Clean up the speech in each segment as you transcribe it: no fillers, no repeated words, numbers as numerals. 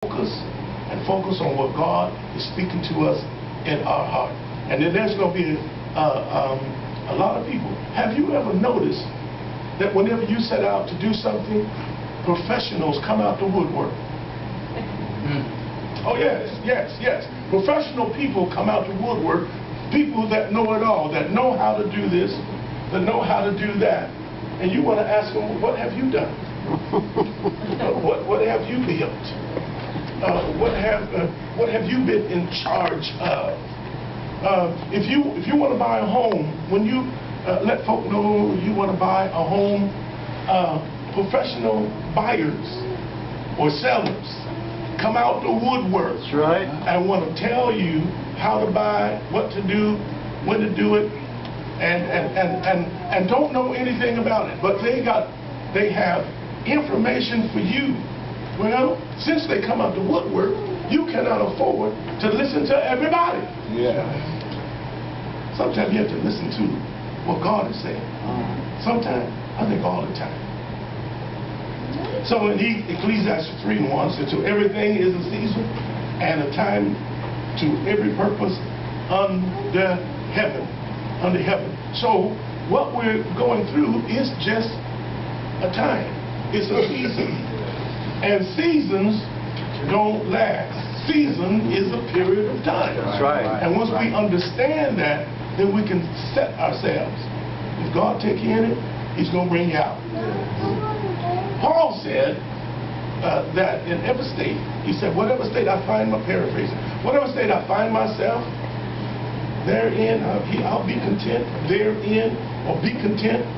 focus and focus on what God is speaking to us in our heart. And then there's going to be a lot of people. Have you ever noticed that whenever you set out to do something, professionals come out the woodwork? Oh yes, yes, yes. Professional people come out the woodwork. People that know it all, that know how to do this, that know how to do that. And you want to ask them, what have you done? What have you built? What have you been in charge of? If you want to buy a home, when you let folk know you want to buy a home, professional buyers or sellers come out the woodwork. That's right. And want to tell you how to buy, what to do, when to do it, and don't know anything about it. But they have information for you. Well, since they come out the woodwork, you cannot afford to listen to everybody. Yeah. Sometimes you have to listen to what God is saying. Sometimes, I think all the time. So in Ecclesiastes 3:1 says, to everything is a season and a time to every purpose under heaven. Under heaven. So what we're going through is just a time. It's a season. And seasons don't last. Season is a period of time. That's right. And once we understand that, then we can set ourselves. If God take you in it, He's going to bring you out. Paul said that in every state, he said, whatever state I find, my paraphrasing, whatever state I find myself, therein I'll be content, therein, or be content,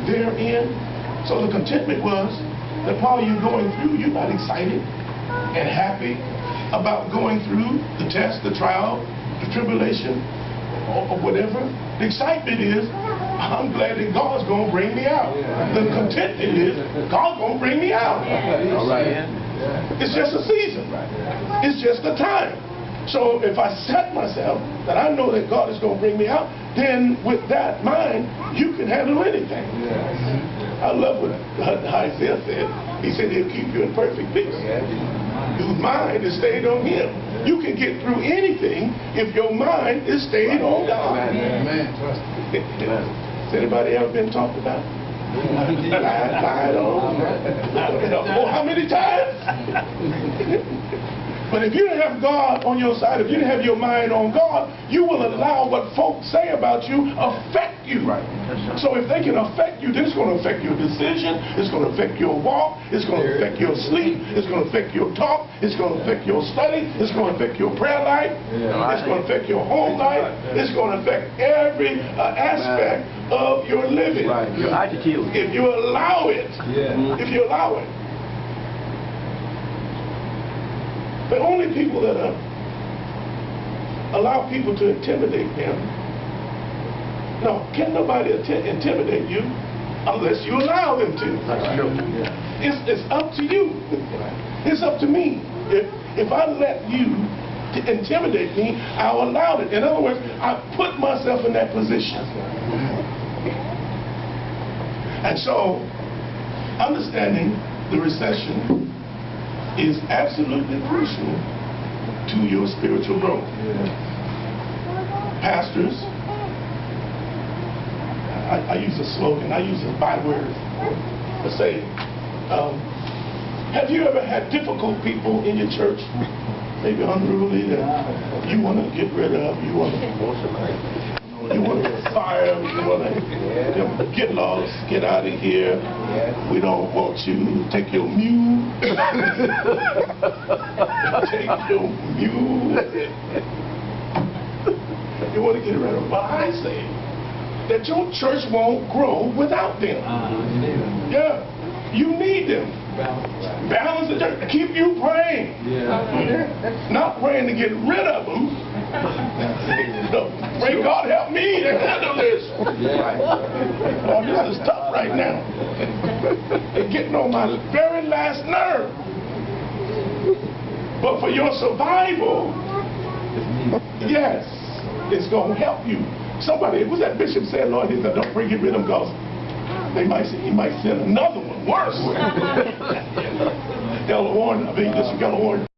therein. So the contentment was that, Paul, you're going through, you're not excited and happy about going through the test, the trial, the tribulation, or whatever. The excitement is, I'm glad that God's going to bring me out. The contentment is, God's going to bring me out. It's just a season. It's just a time. So if I set myself that I know that God is going to bring me out, then with that mind, you can handle anything. I love what Isaiah said. He said he'll keep you in perfect peace. Whose mind is stayed on Him. You can get through anything if your mind is stayed on God. Has anybody ever been talked about? Lied on? Oh, how many times? But if you didn't have God on your side, if you didn't have your mind on God, you will allow what folks say about you affect you. Right. So if they can affect you, then it's going to affect your decision, it's going to affect your walk, it's going to affect your sleep, it's going to affect your talk, it's going to affect your study, it's going to affect your prayer life, it's going to affect your home life, it's going to affect every aspect of your living. Right. Your attitude. If you allow it. If you allow it. The only people that allow people to intimidate them, no, can't nobody intimidate you unless you allow them to. That's true. It's up to you. It's up to me. If I let you intimidate me, I'll allow it. In other words, I put myself in that position. And so, understanding the recession is absolutely crucial to your spiritual growth. Pastors, I use a slogan, I use a byword to say, have you ever had difficult people in your church, maybe unruly, that you want to get rid of, you want to fire, you want to get lost, get out of here. We don't want you to take your mule. Take your mule. You want to get rid of them. But I say that your church won't grow without them. Yeah, you need them. Balance the church. Keep you praying. Not praying to get rid of them. Pray God help me to handle this. Oh, this is tough right now. It's getting on my very last nerve. But for your survival, yes, it's going to help you. Somebody, was that bishop said, Lord, he said, don't bring get rid of them because he might send another one worse. Elder Warren, Bishop Elder Warren